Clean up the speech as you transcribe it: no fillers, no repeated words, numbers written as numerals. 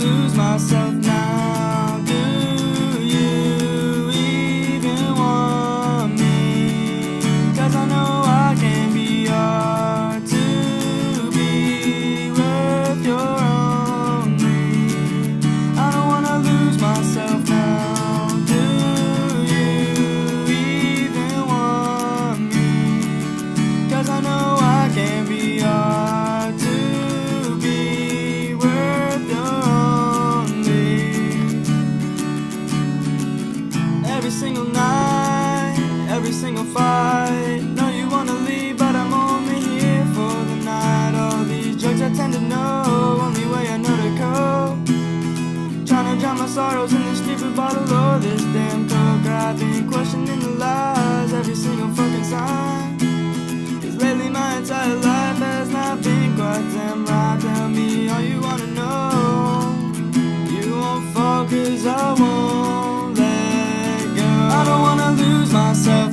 lose myself now. Do you even want me? 'Cause I know I can be hard to be with your only. I don't wanna lose myself now. Do you even want me? 'Cause I know I can be hard to be worth your only. Every single night, every single fight. Know you wanna leave, but I'm only here for the night. All these drugs I tend to know, only way I know to cope. Tryna drown my sorrows in this stupid bottle or this damn coke. I've been questioning the lies, every single fucking sign. Lately my entire life has not been quite damn right. Tell me all you wanna know. You won't fall 'cause I won't let go. I don't wanna lose myself